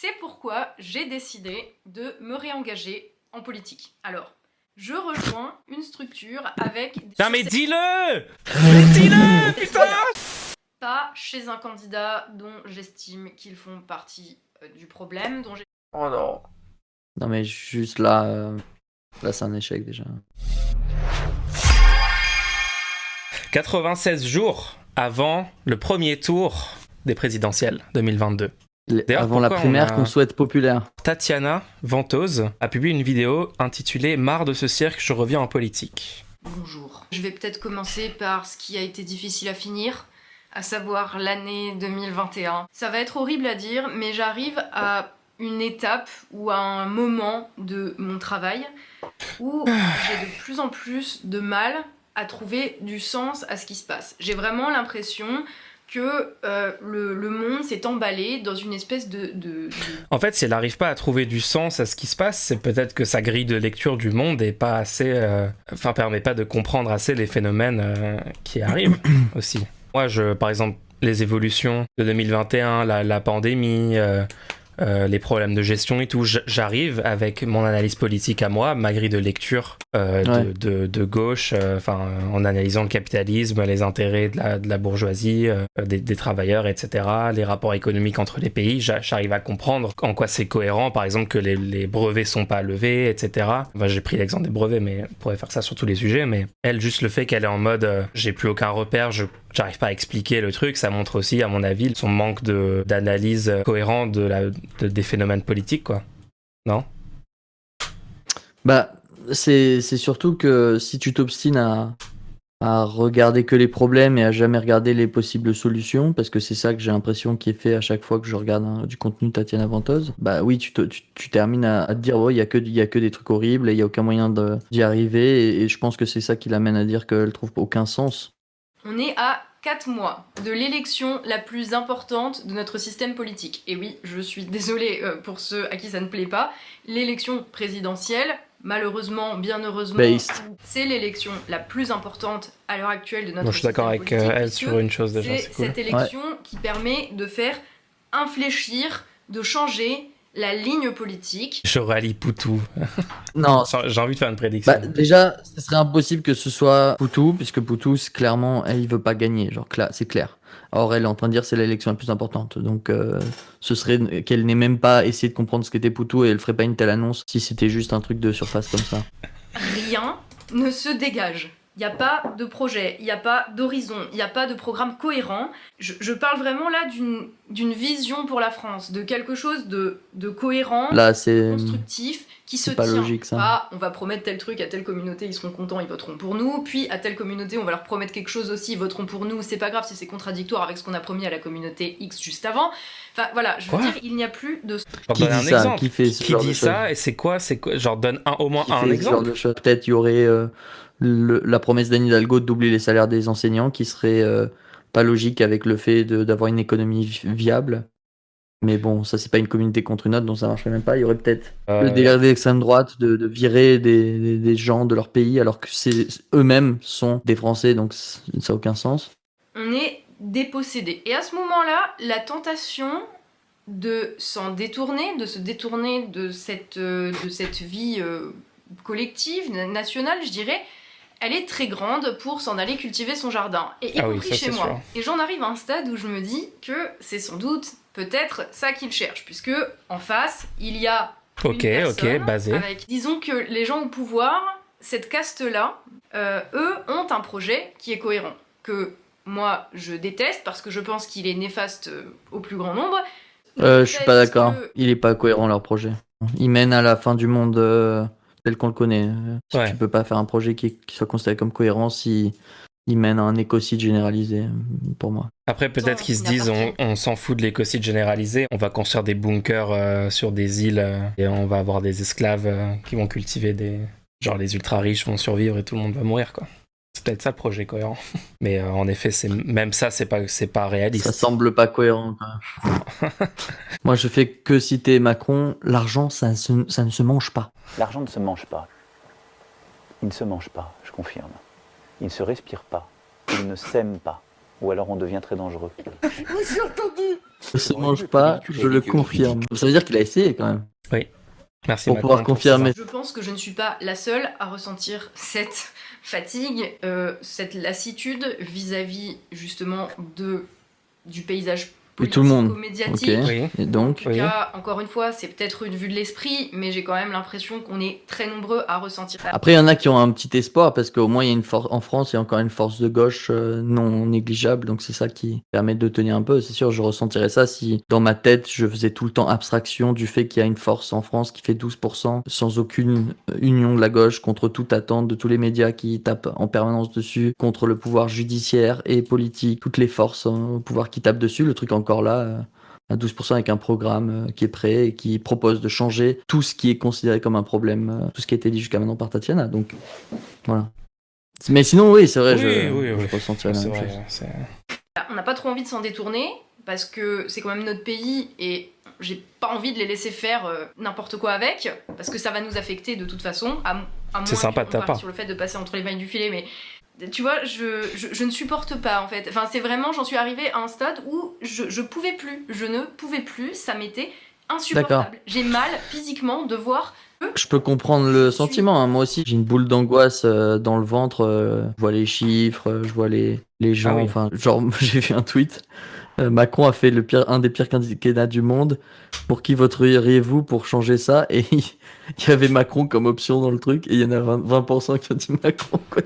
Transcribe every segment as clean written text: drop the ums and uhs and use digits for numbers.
C'est pourquoi j'ai décidé de me réengager en politique. Alors, je rejoins une structure avec... Non mais dis-le! Mais dis-le, putain! Pas chez un candidat dont j'estime qu'ils font partie du problème, dont j'ai... Oh non. Non mais juste là, là c'est un échec déjà. 96 jours avant le premier tour des présidentielles 2022. D'ailleurs, Avant la pourquoi primaire on a- qu'on souhaite populaire. Tatiana Ventose a publié une vidéo intitulée « Marre de ce cirque, je reviens en politique ». Bonjour. Je vais peut-être commencer par ce qui a été difficile à finir, à savoir l'année 2021. Ça va être horrible à dire, mais j'arrive à une étape ou à un moment de mon travail où j'ai de plus en plus de mal à trouver du sens à ce qui se passe. J'ai vraiment l'impression que le monde s'est emballé dans une espèce de... En fait, si elle n'arrive pas à trouver du sens à ce qui se passe, c'est peut-être que sa grille de lecture du monde est pas assez... permet pas de comprendre assez les phénomènes qui arrivent aussi. Moi, par exemple, les évolutions de 2021, la pandémie... les problèmes de gestion et tout, j'arrive avec mon analyse politique à moi, ma grille de lecture de gauche, en analysant le capitalisme, les intérêts de la bourgeoisie, des travailleurs, etc., les rapports économiques entre les pays, j'arrive à comprendre en quoi c'est cohérent, par exemple que les brevets sont pas levés, etc. Enfin, j'ai pris l'exemple des brevets, mais on pourrait faire ça sur tous les sujets, mais elle, juste le fait qu'elle est en mode j'ai plus aucun repère, j'arrive pas à expliquer le truc, ça montre aussi, à mon avis, son manque d'analyse cohérente des phénomènes politiques, quoi. Non ? Bah, c'est surtout que si tu t'obstines à regarder que les problèmes et à jamais regarder les possibles solutions, parce que c'est ça que j'ai l'impression qui est fait à chaque fois que je regarde du contenu de Tatiana Ventose, bah oui, tu termines à te dire, oh, il y a que des trucs horribles et il y a aucun moyen d'y arriver, et je pense que c'est ça qui l'amène à dire qu'elle trouve aucun sens. On est à 4 mois de l'élection la plus importante de notre système politique. Et oui, je suis désolée pour ceux à qui ça ne plaît pas, l'élection présidentielle, malheureusement, bien heureusement, c'est l'élection la plus importante à l'heure actuelle de notre Je suis d'accord avec système politique, elle sur une chose déjà, c'est c'est cool. cette élection qui permet de faire infléchir, de changer la ligne politique. Je rallie Poutou. Non, J'ai envie de faire une prédiction. bah, déjà, ce serait impossible que ce soit Poutou, puisque Poutou, clairement, elle, il veut pas gagner, genre, c'est clair. Or, elle est en train de dire que c'est l'élection la plus importante, donc ce serait qu'elle n'ait même pas essayé de comprendre ce qu'était Poutou, et elle ferait pas une telle annonce si c'était juste un truc de surface comme ça. Rien ne se dégage. Il n'y a pas de projet, il n'y a pas d'horizon, il n'y a pas de programme cohérent. Je parle vraiment là d'une vision pour la France, de quelque chose de cohérent, Là, c'est constructif, qui se pas tient. logique, ça. Pas, on va promettre tel truc à telle communauté, ils seront contents, ils voteront pour nous. Puis à telle communauté, on va leur promettre quelque chose aussi, ils voteront pour nous. C'est pas grave si c'est contradictoire avec ce qu'on a promis à la communauté X juste avant. Enfin voilà, je veux dire, il n'y a plus de... Genre, Qui donne un dit ça ? exemple. Qui fait ce Qui genre de dit choses ? ça et c'est quoi genre donne au moins qui un fait ce genre exemple. de choses. Peut-être il y aurait la promesse d'Anne Hidalgo de doubler les salaires des enseignants, qui serait pas logique avec le fait d'avoir une économie viable. Mais bon, ça c'est pas une communauté contre une autre, donc ça marcherait même pas. Il y aurait peut-être le délire de l'extrême droite de virer des gens de leur pays alors que eux-mêmes sont des Français, donc ça n'a aucun sens. On est dépossédé. Et à ce moment-là, la tentation de s'en détourner, de se détourner de cette vie collective, nationale, je dirais, elle est très grande pour s'en aller cultiver son jardin. Et y compris chez moi. Sûr. Et j'en arrive à un stade où je me dis que c'est sans doute peut-être ça qu'ils cherchent, puisque en face, il y a une personne basé. avec... Disons que les gens au pouvoir, cette caste-là, eux ont un projet qui est cohérent, que moi je déteste parce que je pense qu'il est néfaste au plus grand nombre. Je suis pas d'accord. Il est pas cohérent leur projet. Il mène à la fin du monde tel qu'on le connaît. Tu peux pas faire un projet qui soit considéré comme cohérent si il mène à un écocide généralisé, pour moi. Après, peut-être qu'ils se disent on s'en fout de l'écocide généralisé, on va construire des bunkers sur des îles et on va avoir des esclaves qui vont cultiver genre les ultra riches vont survivre et tout le monde va mourir, quoi. C'est peut-être ça le projet cohérent. Mais en effet, même ça, c'est pas réaliste. Ça semble pas cohérent, quoi. Moi, je fais que citer Macron. L'argent, ça ne se mange pas. L'argent ne se mange pas. Il ne se mange pas, je confirme. Il ne se respire pas. Il ne s'aime pas. ou alors on devient très dangereux. Ça se mange pas, je le confirme. Ça veut dire qu'il a essayé quand même. Oui. Merci Pour Macron pouvoir confirmer. Je pense que je ne suis pas la seule à ressentir cette fatigue, cette lassitude vis-à-vis justement du paysage Mais tout le monde. politico-médiatique. Ok. Oui. Et donc, En tout cas, encore une fois, c'est peut-être une vue de l'esprit, mais j'ai quand même l'impression qu'on est très nombreux à ressentir ça. après, il y en a qui ont un petit espoir parce qu'au moins, il y a une force en France, il y a encore une force de gauche non négligeable. Donc, c'est ça qui permet de tenir un peu. C'est sûr, je ressentirais ça si dans ma tête, je faisais tout le temps abstraction du fait qu'il y a une force en France qui fait 12% sans aucune union de la gauche contre toute attente de tous les médias qui tapent en permanence dessus, contre le pouvoir judiciaire et politique, toutes les forces au pouvoir qui tapent dessus. Le truc encore là. À 12% avec un programme qui est prêt et qui propose de changer tout ce qui est considéré comme un problème, tout ce qui a été dit jusqu'à maintenant par Tatiana. Donc, voilà. Mais sinon, oui, c'est vrai, je ressentirais la C'est même vrai, chose. c'est- On n'a pas trop envie de s'en détourner, parce que c'est quand même notre pays, et j'ai pas envie de les laisser faire n'importe quoi avec, parce que ça va nous affecter de toute façon, à moins C'est sympa de qu'on ta parte part. sur le fait de passer entre les mailles du filet, mais tu vois, je ne supporte pas en fait. Enfin, c'est vraiment, j'en suis arrivée à un stade où je pouvais plus, je ne pouvais plus, ça m'était insupportable. D'accord. J'ai mal physiquement de voir Je peux comprendre le sentiment, hein. Moi aussi, j'ai une boule d'angoisse dans le ventre. Je vois les chiffres, je vois les gens. Ah oui. Enfin, genre, j'ai vu un tweet. Macron a fait un des pires quinquennats du monde. Pour qui voteriez-vous pour changer ça? Et il y avait Macron comme option dans le truc. Et il y en a 20% qui ont dit Macron, quoi.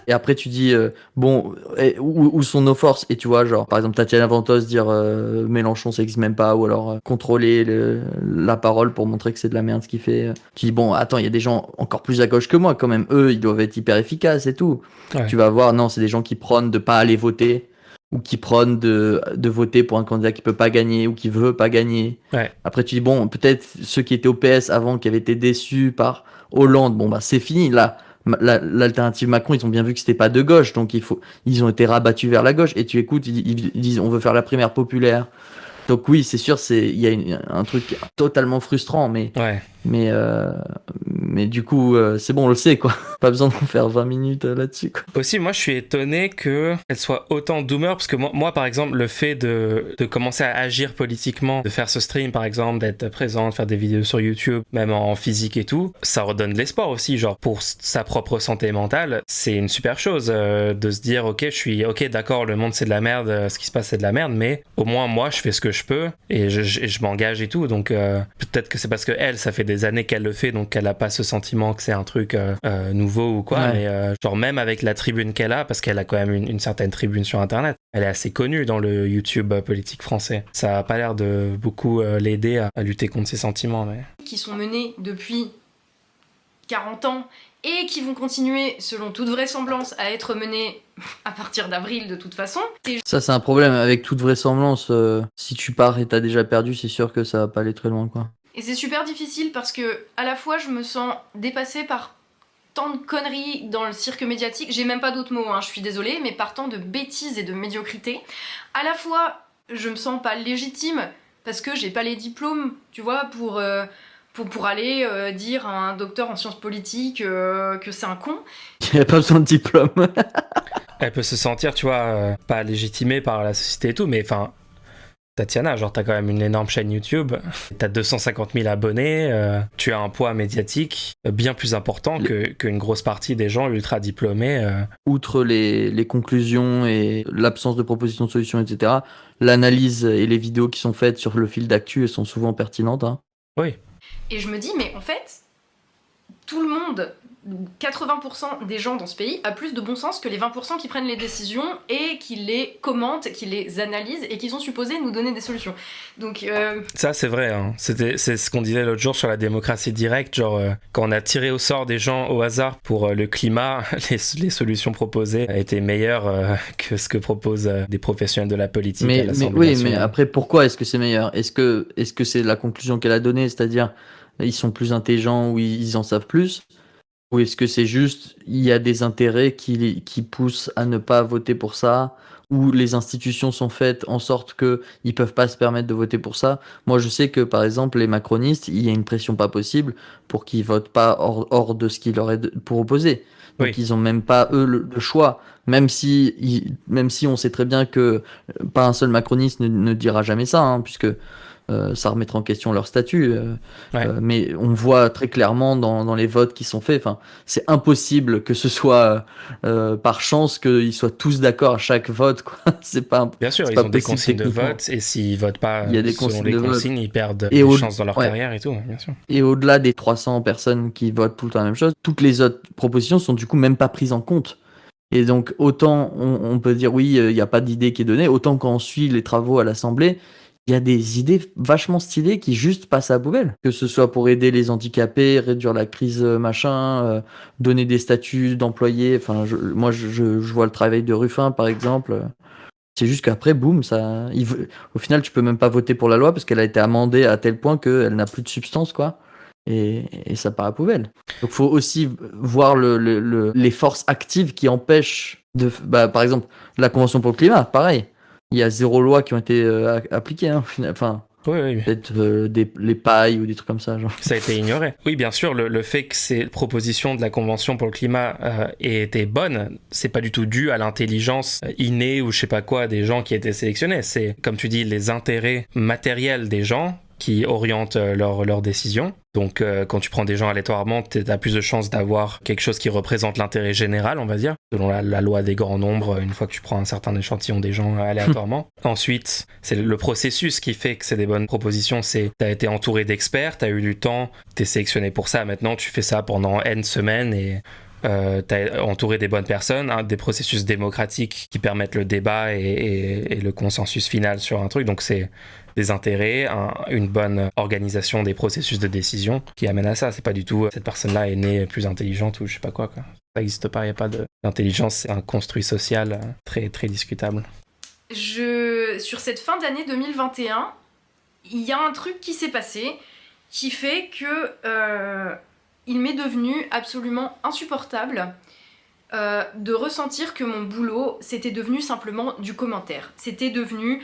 Et après, tu dis, bon, où sont nos forces? Et tu vois, genre, par exemple, Tatiana Ventose dire Mélenchon, ça existe même pas, ou alors contrôler la parole pour montrer que c'est de la merde ce qu'il fait. Tu dis, bon, attends, il y a des gens encore plus à gauche que moi, quand même. Eux, ils doivent être hyper efficaces et tout. Ouais. Tu vas voir, non, c'est des gens qui prônent de pas aller voter, ou qui prônent de voter pour un candidat qui peut pas gagner, ou qui veut pas gagner. Ouais. Après, tu dis, bon, peut-être ceux qui étaient au PS avant, qui avaient été déçus par Hollande, bon, bah, c'est fini, là. L'alternative Macron, ils ont bien vu que c'était pas de gauche, donc ils ont été rabattus vers la gauche. Et tu écoutes, ils disent on veut faire la primaire populaire. Donc oui, c'est sûr, il y a un truc totalement frustrant, mais Ouais. mais du coup, c'est bon, on le sait, quoi. Pas besoin d'en faire 20 minutes là-dessus, quoi. Aussi, moi, je suis étonné qu'elle soit autant doomer, parce que moi, par exemple, le fait de commencer à agir politiquement, de faire ce stream, par exemple, d'être présent, de faire des vidéos sur YouTube, même en physique et tout, ça redonne de l'espoir aussi, genre, pour sa propre santé mentale, c'est une super chose de se dire, ok, d'accord, le monde c'est de la merde, ce qui se passe c'est de la merde, mais au moins, moi, je fais ce que je peux, et je m'engage et tout, donc peut-être que c'est parce que elle, ça fait des années qu'elle le fait, donc elle a pas ce sentiment que c'est un truc nouveau ou quoi, Ouais. mais genre même avec la tribune qu'elle a, parce qu'elle a quand même une certaine tribune sur internet, elle est assez connue dans le YouTube politique français. Ça a pas l'air de beaucoup l'aider à lutter contre ses sentiments. Mais... qui sont menés depuis 40 ans et qui vont continuer, selon toute vraisemblance, à être menés à partir d'avril de toute façon. Et Ça, c'est un problème. Avec toute vraisemblance, si tu pars et t'as déjà perdu, c'est sûr que ça va pas aller très loin, quoi. Et c'est super difficile parce que, à la fois, je me sens dépassée par tant de conneries dans le cirque médiatique, j'ai même pas d'autres mots, hein, je suis désolée, mais par tant de bêtises et de médiocrité. À la fois, je me sens pas légitime parce que j'ai pas les diplômes, tu vois, pour aller dire à un docteur en sciences politiques que c'est un con. Il n'y a pas besoin de diplôme. Elle peut se sentir, tu vois, pas légitimée par la société et tout, mais enfin... Tatiana, genre t'as quand même une énorme chaîne YouTube, t'as 250 000 abonnés, tu as un poids médiatique bien plus important qu'une grosse partie des gens ultra diplômés. Outre les conclusions et l'absence de propositions de solutions, etc., l'analyse et les vidéos qui sont faites sur le fil d'actu elles sont souvent pertinentes. Hein. Oui. Et je me dis, mais en fait, tout le monde, 80% des gens dans ce pays, a plus de bon sens que les 20% qui prennent les décisions et qui les commentent, qui les analysent et qui sont supposés nous donner des solutions. Donc ça c'est vrai, hein. C'est ce qu'on disait l'autre jour sur la démocratie directe, genre quand on a tiré au sort des gens au hasard pour le climat, les solutions proposées étaient meilleures que ce que proposent des professionnels de la politique à l'Assemblée oui, nationale. mais après, pourquoi est-ce que c'est meilleur? Est-ce que c'est la conclusion qu'elle a donnée, c'est-à-dire ils sont plus intelligents ou ils en savent plus? Ou est-ce que c'est juste, il y a des intérêts qui poussent à ne pas voter pour ça, ou les institutions sont faites en sorte qu'ils ne peuvent pas se permettre de voter pour ça? Moi, je sais que, par exemple, les macronistes, il y a une pression pas possible pour qu'ils votent pas hors de ce qui leur est pour opposer. Oui. ils ont même pas, eux, le choix. Même si on sait très bien que pas un seul macroniste ne dira jamais ça, hein, puisque ça remettra en question leur statut. Ouais. Mais on voit très clairement dans les votes qui sont faits, c'est impossible que ce soit par chance qu'ils soient tous d'accord à chaque vote, quoi. Bien sûr, c'est ils pas ont des possible consignes de techniquement. vote, et s'ils votent pas Il y a des selon consignes les de vote. consignes, ils perdent Et des au- chances dans leur ouais. carrière et tout, bien sûr. Et au-delà des 300 personnes qui votent tout le temps la même chose, toutes les autres propositions sont du coup même pas prises en compte. Et donc, autant on peut dire oui, il n'y a pas d'idée qui est donnée, autant quand on suit les travaux à l'Assemblée, il y a des idées vachement stylées qui juste passent à la poubelle. Que ce soit pour aider les handicapés, réduire la crise donner des statuts d'employés. Enfin, je vois le travail de Ruffin, par exemple. C'est juste qu'après, boum, au final, tu peux même pas voter pour la loi parce qu'elle a été amendée à tel point qu'elle n'a plus de substance, quoi. Et ça part à la poubelle. Donc, faut aussi voir les forces actives qui empêchent par exemple, la Convention pour le climat, pareil. Il y a 0 loi qui ont été appliquées, hein, au final. Enfin, Oui. peut-être les pailles ou des trucs comme ça, genre. Ça a été ignoré. Oui, bien sûr, le fait que ces propositions de la Convention pour le climat aient été bonnes, c'est pas du tout dû à l'intelligence innée ou je sais pas quoi des gens qui étaient sélectionnés. C'est, comme tu dis, les intérêts matériels des gens qui orientent leurs décisions. Donc, quand tu prends des gens aléatoirement, tu as plus de chances d'avoir quelque chose qui représente l'intérêt général, on va dire, selon la loi des grands nombres, une fois que tu prends un certain échantillon des gens aléatoirement. Ensuite, c'est le processus qui fait que c'est des bonnes propositions. C'est, tu as été entouré d'experts, tu as eu du temps, tu es sélectionné pour ça. Maintenant, tu fais ça pendant N semaines et t'as entouré des bonnes personnes, des processus démocratiques qui permettent le débat et le consensus final sur un truc. Donc c'est des intérêts, une bonne organisation des processus de décision qui amène à ça. C'est pas du tout cette personne-là est née plus intelligente ou je sais pas quoi. Ça n'existe pas, il n'y a pas d'intelligence, c'est un construit social très, très discutable. Sur cette fin d'année 2021, il y a un truc qui s'est passé qui fait que il m'est devenu absolument insupportable de ressentir que mon boulot, c'était devenu simplement du commentaire. C'était devenu...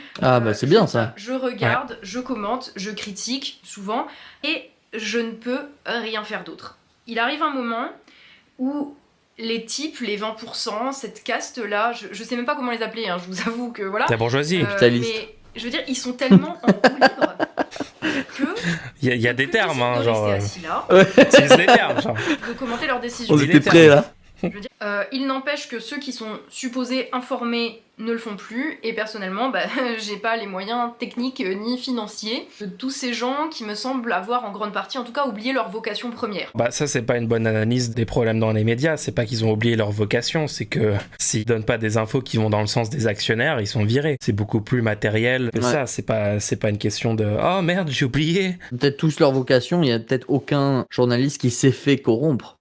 c'est bien ça. Je regarde, je commente, je critique souvent, et je ne peux rien faire d'autre. Il arrive un moment où les types, les 20%, cette caste-là, je sais même pas comment les appeler, hein, je vous avoue que voilà... La bourgeoisie. Mais je veux dire, ils sont tellement en roue libre que... Il y a des termes, hein, genre... assis là, utilise les termes, genre. de commenter leurs décisions. On était prêts là. Je veux dire, il n'empêche que ceux qui sont supposés informés ne le font plus, et personnellement, j'ai pas les moyens techniques ni financiers de tous ces gens qui me semblent avoir en grande partie, en tout cas, oublié leur vocation première. Ça, c'est pas une bonne analyse des problèmes dans les médias. C'est pas qu'ils ont oublié leur vocation, c'est que s'ils donnent pas des infos qui vont dans le sens des actionnaires, ils sont virés. C'est beaucoup plus matériel que ça. C'est pas une question de « Oh merde, j'ai oublié !» Peut-être tous leur vocation, il y a peut-être aucun journaliste qui s'est fait corrompre.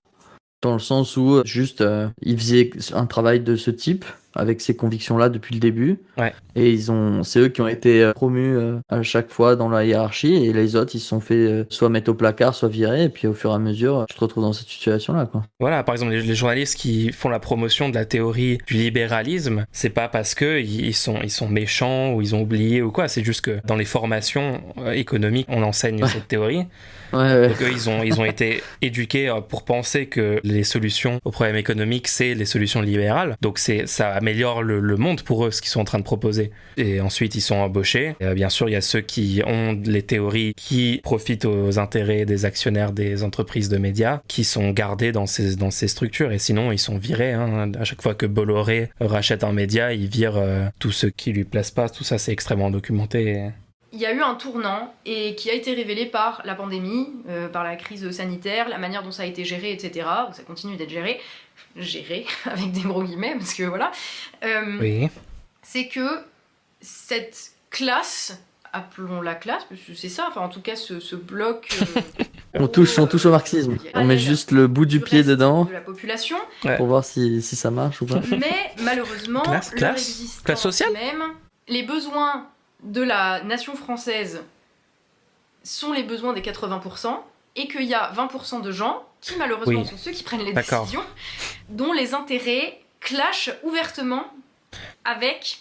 Dans le sens où juste il faisait un travail de ce type avec ces convictions-là depuis le début. Ouais. Et c'est eux qui ont été promus à chaque fois dans la hiérarchie, et les autres ils se sont fait soit mettre au placard, soit virer, et puis au fur et à mesure tu te retrouves dans cette situation-là, quoi. Voilà, par exemple, les journalistes qui font la promotion de la théorie du libéralisme, c'est pas parce que ils sont méchants ou ils ont oublié ou quoi, c'est juste que dans les formations économiques, on enseigne cette théorie. Ouais. Donc eux, ils ont été éduqués pour penser que les solutions aux problèmes économiques, c'est les solutions libérales. Donc ça améliore le monde pour eux, ce qu'ils sont en train de proposer. Et ensuite, ils sont embauchés. Bien sûr, il y a ceux qui ont les théories qui profitent aux intérêts des actionnaires des entreprises de médias, qui sont gardés dans ces structures. Et sinon, ils sont virés. Hein. À chaque fois que Bolloré rachète un média, il vire tous ceux qui lui plaisent pas. Tout ça, c'est extrêmement documenté. Il y a eu un tournant et qui a été révélé par la pandémie, par la crise sanitaire, la manière dont ça a été géré, etc. Ça continue d'être géré avec des gros guillemets, parce que voilà. Oui. C'est que cette classe, appelons-la classe, parce que c'est ça, enfin en tout cas ce bloc... on touche au marxisme. On met juste le bout du pied dedans de la population. Pour voir si ça marche ou pas. Mais malheureusement, classe sociale même, les besoins de la nation française sont les besoins des 80%, et qu'il y a 20% de gens qui malheureusement sont ceux qui prennent les décisions, dont les intérêts clashent ouvertement avec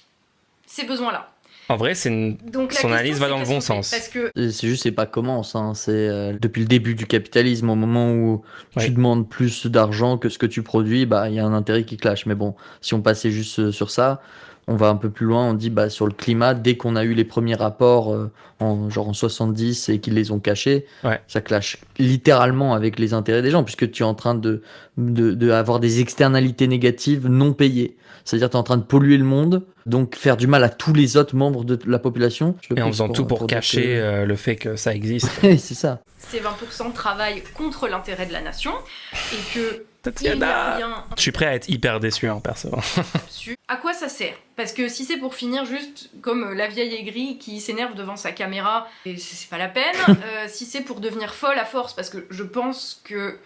ces besoins-là. En vrai, Donc la son question, analyse va c'est dans le qu'est-ce bon qu'on fait ? sens. Parce que Et c'est juste, c'est pas commence, hein. C'est depuis le début du capitalisme, au moment où Ouais. tu demandes plus d'argent que ce que tu produis, bah il y a un intérêt qui clash. Mais bon, si on passait juste sur ça, on va un peu plus loin. On dit bah sur le climat, dès qu'on a eu les premiers rapports en 70 et qu'ils les ont cachés, Ouais. ça clash littéralement avec les intérêts des gens, puisque tu es en train de avoir des externalités négatives non payées. C'est-à-dire tu es en train de polluer le monde, donc faire du mal à tous les autres membres de la population. Et en faisant tout pour dire cacher que- le fait que ça existe. Oui, c'est ça. ces 20% travaillent contre l'intérêt de la nation et que il n'y Tatiana a rien Je suis prêt à être hyper déçu, hein, perso. dessus. À quoi ça sert ? Parce que si c'est pour finir juste comme la vieille aigrie qui s'énerve devant sa caméra, et c'est pas la peine. Si c'est pour devenir folle à force, parce que je pense que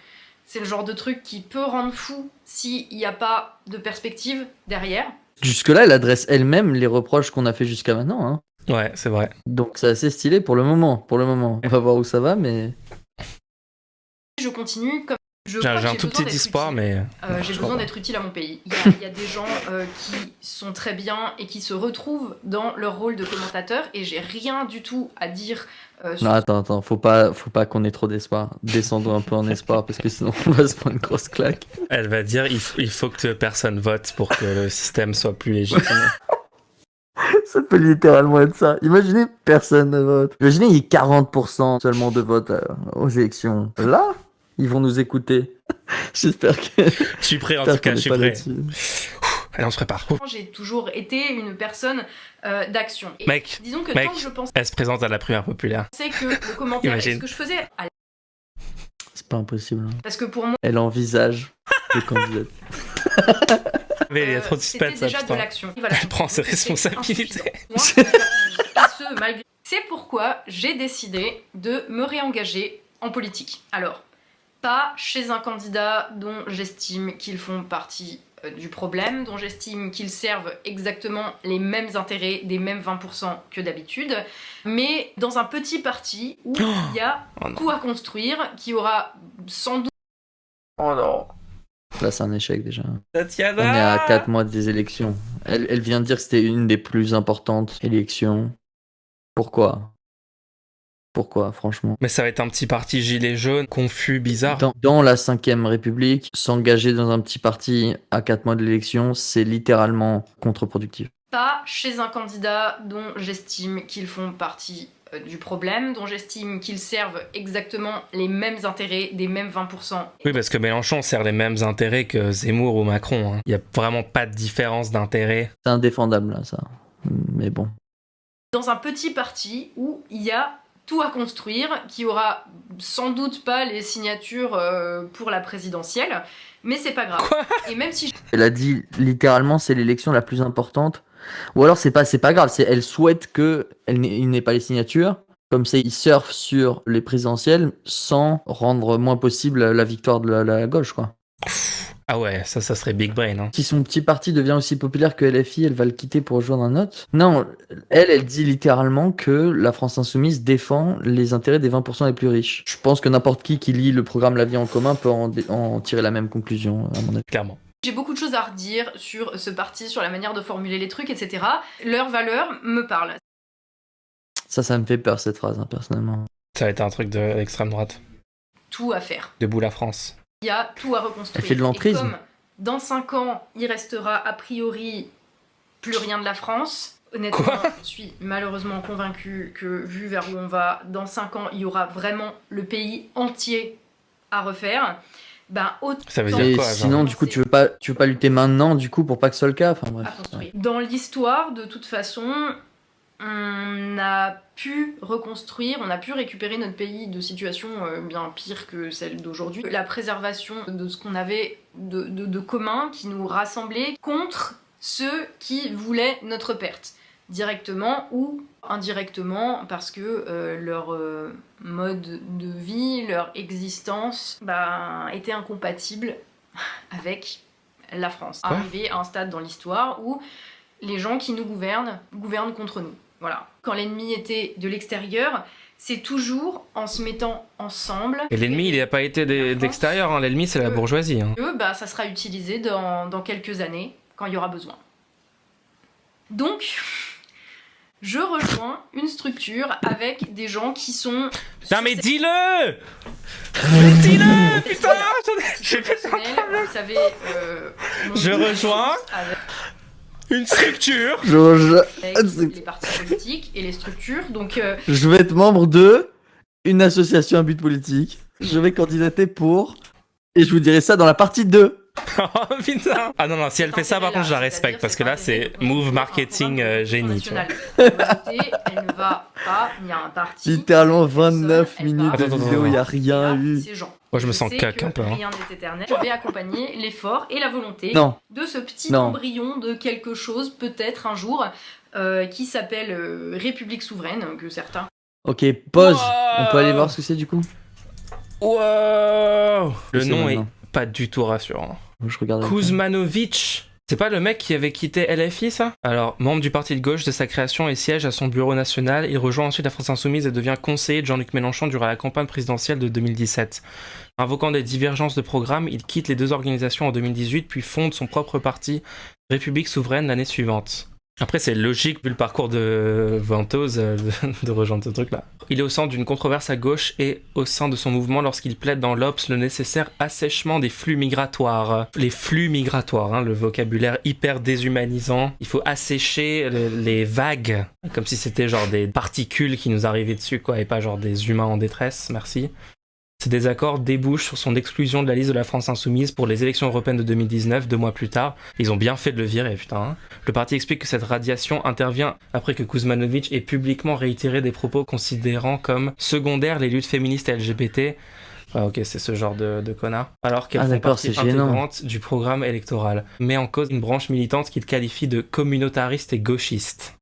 c'est le genre de truc qui peut rendre fou s'il n'y a pas de perspective derrière. Jusque-là, elle adresse elle-même les reproches qu'on a fait jusqu'à maintenant, hein. Ouais, c'est vrai. Donc c'est assez stylé pour le moment. Pour le moment. On va voir où ça va, mais... Je continue comme je J'ai crois que un j'ai tout besoin petit d'être espoir, utile. mais... J'ai je besoin crois d'être utile à mon pays. Il y a des gens qui sont très bien et qui se retrouvent dans leur rôle de commentateur et j'ai rien du tout à dire sur Non, attends, faut pas qu'on ait trop d'espoir. Descendons un peu en espoir, parce que sinon on va se prendre une grosse claque. Elle va dire il faut que personne vote pour que le système soit plus légitime. Ça peut littéralement être ça. Imaginez, personne ne vote. Imaginez, il y a 40% seulement de vote aux élections. Là, ils vont nous écouter. J'espère que... Je suis prêt, en tout cas, je suis prêt. Allez, on se prépare. J'ai toujours été une personne d'action. Et Mec, disons que mec. tant que je pensais Elle se présente à la primaire populaire. que le commentaire est ce Imagine. que je faisais à C'est pas impossible, hein. parce que pour moi Elle envisage le candidat. Mais il y a trop de c'était suspense, déjà putain. de l'action. Et voilà, Elle prend ses c'est responsabilités. insuffisant. Et ce, malgré... C'est pourquoi j'ai décidé de me réengager en politique. Alors, pas chez un candidat dont j'estime qu'ils font partie du problème, dont j'estime qu'ils servent exactement les mêmes intérêts des mêmes 20% que d'habitude, mais dans un petit parti où il y a Oh non. tout à construire, qui aura sans doute... Oh non. Là, c'est un échec déjà. Tatiana On est à 4 mois des élections. Elle vient de dire que c'était une des plus importantes élections. Pourquoi, franchement? Mais ça va être un petit parti gilet jaune, confus, bizarre. Dans la 5ème République, s'engager dans un petit parti à 4 mois de l'élection, c'est littéralement contre-productif. Pas chez un candidat dont j'estime qu'ils font partie du problème, dont j'estime qu'ils servent exactement les mêmes intérêts des mêmes 20%. Oui, parce que Mélenchon sert les mêmes intérêts que Zemmour ou Macron. Hein. Il n'y a vraiment pas de différence d'intérêt. C'est indéfendable, là, ça. Mais bon. Dans un petit parti où il y a tout à construire, qui aura sans doute pas les signatures pour la présidentielle, mais c'est pas grave. Quoi ? Et même si Elle a dit littéralement c'est l'élection la plus importante. Ou alors c'est pas grave, c'est elle souhaite que il n'ait pas les signatures. Comme ça, il surfe sur les présidentielles sans rendre moins possible la victoire de la gauche, quoi. Ah ouais, ça serait big brain. Hein. Si son petit parti devient aussi populaire que LFI, elle va le quitter pour rejoindre un autre. Non, elle dit littéralement que la France Insoumise défend les intérêts des 20% les plus riches. Je pense que n'importe qui lit le programme La Vie en commun peut en tirer la même conclusion, à mon avis. Clairement. j'ai beaucoup de choses à redire sur ce parti, sur la manière de formuler les trucs, etc., leurs valeurs me parlent. Ça me fait peur cette phrase, hein, personnellement. Ça va être un truc de l'extrême droite. Tout à faire. Debout la France. Il y a tout à reconstruire. Elle fait de l'entrisme. Et comme dans 5 ans, il restera a priori plus rien de la France, honnêtement, Quoi ? je suis malheureusement convaincue que, vu vers où on va, dans 5 ans, il y aura vraiment le pays entier à refaire. Ben, autant Ça veut dire Et quoi, genre sinon, du coup, tu veux pas lutter maintenant, du coup, pour pas que ce soit le cas. Enfin bref. à construire. Dans l'histoire, de toute façon, on a pu reconstruire, on a pu récupérer notre pays de situations bien pires que celle d'aujourd'hui. La préservation de ce qu'on avait de commun qui nous rassemblait contre ceux qui voulaient notre perte, directement ou indirectement, parce que leur mode de vie, leur existence était incompatible avec la France. Quoi ? Arrivé à un stade dans l'histoire où les gens qui nous gouvernent contre nous. Voilà. Quand l'ennemi était de l'extérieur, c'est toujours en se mettant ensemble. Et l'ennemi, il n'a pas été d'extérieur. Hein. L'ennemi, c'est la bourgeoisie. Hein. Que ça sera utilisé dans quelques années, quand il y aura besoin. Donc, Je rejoins une structure avec des gens qui sont... Putain, mais dis-le. Mais dis-le, putain. Vous savez... Je rejoins une structure. Avec les partis politiques et les structures, donc... Je vais être membre de une association à but politique. Je vais candidater pour... Et je vous dirai ça dans la partie 2. Oh putain. Ah non, si elle fait ça, par contre, je la respecte, parce que là, c'est move marketing génie, tu vois. Elle ne va pas, il y a un parti... Littéralement 29 minutes de Attends, vidéo, il n'y a rien eu. Ces gens. Moi, je me sens sais cac que un peu. Hein. Rien n'est éternel. Je vais accompagner l'effort et la volonté de ce petit Non. embryon de quelque chose, peut-être un jour, qui s'appelle République souveraine, que certains... Ok, pause. Wow. On peut aller voir ce que c'est du coup. Wow. Le C'est nom est maintenant. pas du tout rassurant. Je regarde. Kuzmanovic. C'est pas le mec qui avait quitté LFI, ça? Alors, membre du parti de gauche de sa création et siège à son bureau national, il rejoint ensuite la France Insoumise et devient conseiller de Jean-Luc Mélenchon durant la campagne présidentielle de 2017. Invoquant des divergences de programme, il quitte les deux organisations en 2018 puis fonde son propre parti, République Souveraine, l'année suivante. Après, c'est logique, vu le parcours de Ventose, de rejoindre ce truc-là. Il est au centre d'une controverse à gauche et au sein de son mouvement lorsqu'il plaide dans l'Obs le nécessaire assèchement des flux migratoires. Les flux migratoires, hein, le vocabulaire hyper déshumanisant. Il faut assécher les vagues, comme si c'était genre des particules qui nous arrivaient dessus, quoi, et pas genre des humains en détresse, merci. Ces désaccords débouchent sur son exclusion de la liste de la France Insoumise pour les élections européennes de 2019, 2 mois plus tard. Ils ont bien fait de le virer, putain. Hein. Le parti explique que cette radiation intervient après que Kuzmanovic ait publiquement réitéré des propos considérant comme secondaires les luttes féministes et LGBT. Ah ok, c'est ce genre de connard. Alors qu'elles font partie intégrante du programme électoral. Met en cause une branche militante qu'il qualifie de communautariste et gauchiste.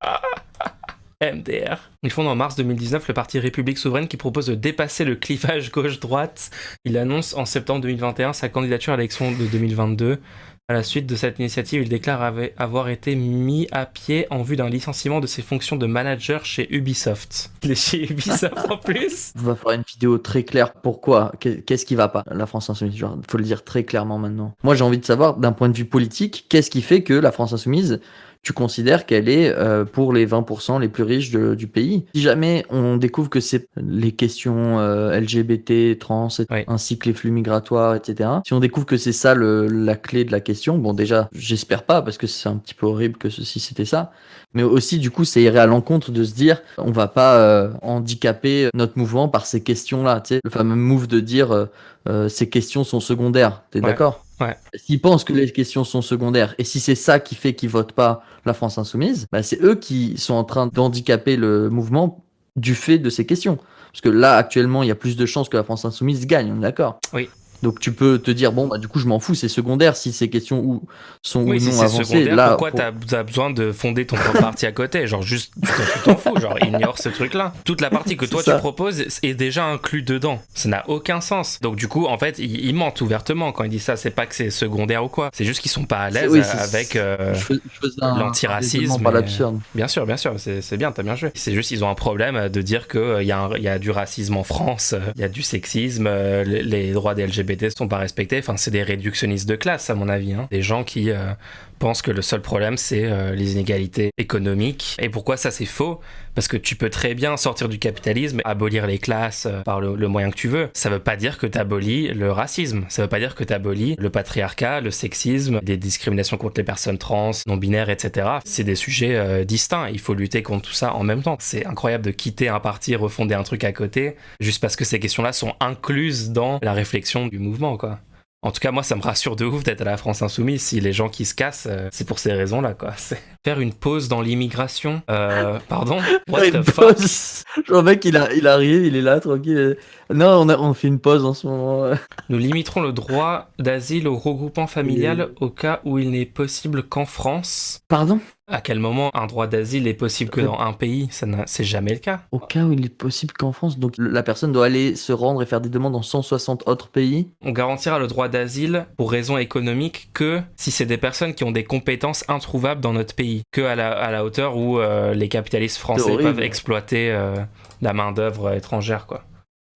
MDR. Ils fondent en mars 2019 le parti République Souveraine qui propose de dépasser le clivage gauche-droite. Il annonce en septembre 2021 sa candidature à l'élection de 2022. À la suite de cette initiative, il déclare avoir été mis à pied en vue d'un licenciement de ses fonctions de manager chez Ubisoft. Il est chez Ubisoft en plus. On va faire une vidéo très claire. Pourquoi? Qu'est-ce qui va pas? La France Insoumise, genre, faut le dire très clairement maintenant. Moi, j'ai envie de savoir, d'un point de vue politique, qu'est-ce qui fait que la France Insoumise, tu considères qu'elle est pour les 20% les plus riches du pays. Si jamais on découvre que c'est les questions LGBT, trans, ainsi que les flux migratoires, etc. Si on découvre que c'est ça la clé de la question, bon déjà, j'espère pas, parce que c'est un petit peu horrible que ceci c'était ça, mais aussi du coup, ça irait à l'encontre de se dire, on va pas handicaper notre mouvement par ces questions-là, tu sais, le fameux move de dire ces questions sont secondaires, t'es d'accord? Ouais. S'ils pensent que les questions sont secondaires, et si c'est ça qui fait qu'ils votent pas la France Insoumise, bah c'est eux qui sont en train d'handicaper le mouvement du fait de ces questions. Parce que là, actuellement, il y a plus de chances que la France Insoumise gagne, on est d'accord? Oui. Donc tu peux te dire, bon, bah du coup, je m'en fous, c'est secondaire si ces questions sont ou non si avancées. Secondaire, là, pourquoi t'as besoin de fonder ton propre parti à côté? Genre juste, tu t'en fous, genre ignore ce truc-là. Toute la partie que toi tu proposes est déjà inclus dedans. Ça n'a aucun sens. Donc du coup, en fait, ils mentent ouvertement quand ils disent ça. C'est pas que c'est secondaire ou quoi. C'est juste qu'ils sont pas à l'aise avec l'antiracisme. Bien sûr, c'est bien, t'as bien joué. C'est juste qu'ils ont un problème de dire qu'il y a du racisme en France, il y a du sexisme, les droits des LGBT sont pas respectés. Enfin, c'est des réductionnistes de classe, à mon avis. Hein. Des gens qui pensent que le seul problème, c'est les inégalités économiques. Et pourquoi ça, c'est faux? Parce que tu peux très bien sortir du capitalisme, abolir les classes par le moyen que tu veux. Ça veut pas dire que t'abolis le racisme. Ça veut pas dire que t'abolis le patriarcat, le sexisme, des discriminations contre les personnes trans, non-binaires, etc. C'est des sujets distincts. Il faut lutter contre tout ça en même temps. C'est incroyable de quitter un parti, refonder un truc à côté, juste parce que ces questions-là sont incluses dans la réflexion du mouvement, quoi. En tout cas, moi, ça me rassure de ouf d'être à la France Insoumise. Si les gens qui se cassent, c'est pour ces raisons-là, quoi. C'est faire une pause dans l'immigration. Pardon? What the fuck? Genre, mec, il arrive, il est là, tranquille. Non, on fait une pause en ce moment. Nous limiterons le droit d'asile au regroupement familial au cas où il n'est possible qu'en France. Pardon? À quel moment un droit d'asile est possible que dans un pays? C'est jamais le cas. Au cas où il est possible qu'en France, donc la personne doit aller se rendre et faire des demandes dans 160 autres pays. On garantira le droit d'asile pour raisons économiques que si c'est des personnes qui ont des compétences introuvables dans notre pays, que à la hauteur où les capitalistes français peuvent exploiter la main-d'œuvre étrangère, quoi.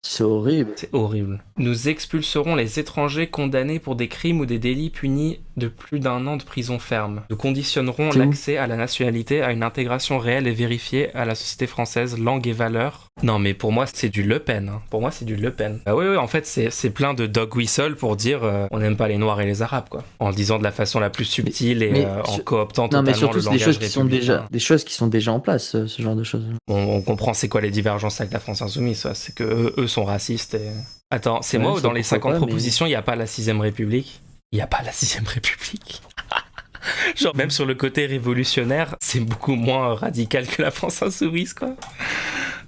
C'est horrible. C'est horrible. Nous expulserons les étrangers condamnés pour des crimes ou des délits punis de plus d'1 an de prison ferme. Nous conditionnerons C'est où l'accès à la nationalité à une intégration réelle et vérifiée à la société française, langue et valeurs. Non, mais pour moi, c'est du Le Pen. Hein. Pour moi, c'est du Le Pen. Ah oui, en fait, c'est plein de dog whistle pour dire on n'aime pas les Noirs et les Arabes, quoi. En le disant de la façon la plus subtile et en cooptant Non, totalement mais surtout, le c'est des langage choses qui sont républicain. des choses qui sont déjà en place, ce genre de choses. On comprend c'est quoi les divergences avec la France Insoumise, ça. C'est que eux sont racistes et... Attends, c'est Ouais, moi ou ça, dans les pourquoi 50 pas, mais- propositions, il n'y a pas la 6ème République? Il n'y a pas la 6ème République. Genre, même sur le côté révolutionnaire, c'est beaucoup moins radical que la France Insoumise, quoi.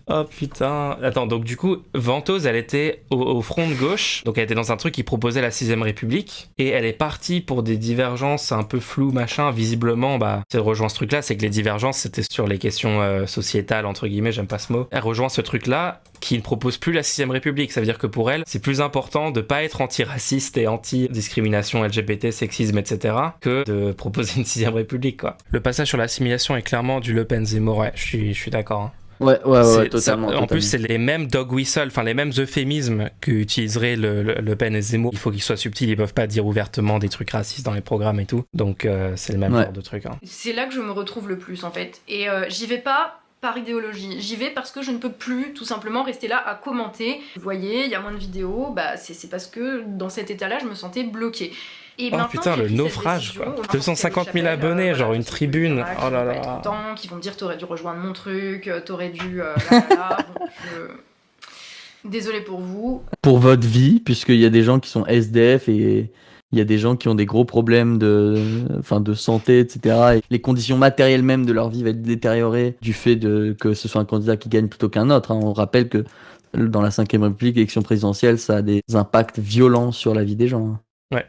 Oh putain. Attends, donc du coup, Ventose, elle était au front de gauche, donc elle était dans un truc qui proposait la 6ème République, et elle est partie pour des divergences un peu floues, machin. Visiblement, bah, elle rejoint ce truc-là, c'est que les divergences, c'était sur les questions sociétales, entre guillemets, j'aime pas ce mot. Elle rejoint ce truc-là, qui ne propose plus la 6ème République. Ça veut dire que pour elle, c'est plus important de pas être antiraciste et anti-discrimination LGBT, sexisme, etc., que de proposer une 6ème République, quoi. Le passage sur l'assimilation est clairement du Le Pen Zemmour, ouais, je suis d'accord, hein. Ouais, totalement. En plus, c'est les mêmes dog whistle, enfin les mêmes euphémismes qu'utiliseraient le Pen et Zemmour. Il faut qu'ils soient subtils, ils peuvent pas dire ouvertement des trucs racistes dans les programmes et tout. Donc c'est le même genre de truc. Hein. C'est là que je me retrouve le plus en fait. Et j'y vais pas par idéologie, j'y vais parce que je ne peux plus tout simplement rester là à commenter. Vous voyez, il y a moins de vidéos, bah c'est parce que dans cet état-là, je me sentais bloquée. Et oh putain, le naufrage quoi. 250 000 abonnés, genre une tribune. Oh là là. Contents, qui vont me dire t'aurais dû rejoindre mon truc, t'aurais dû. Bon, désolée pour vous. Pour votre vie, puisqu'il y a des gens qui sont SDF et il y a des gens qui ont des gros problèmes de santé, etc. Et les conditions matérielles même de leur vie vont être détériorées du fait que ce soit un candidat qui gagne plutôt qu'un autre. Hein. On rappelle que dans la 5ème République, l'élection présidentielle, ça a des impacts violents sur la vie des gens. Hein. Ouais.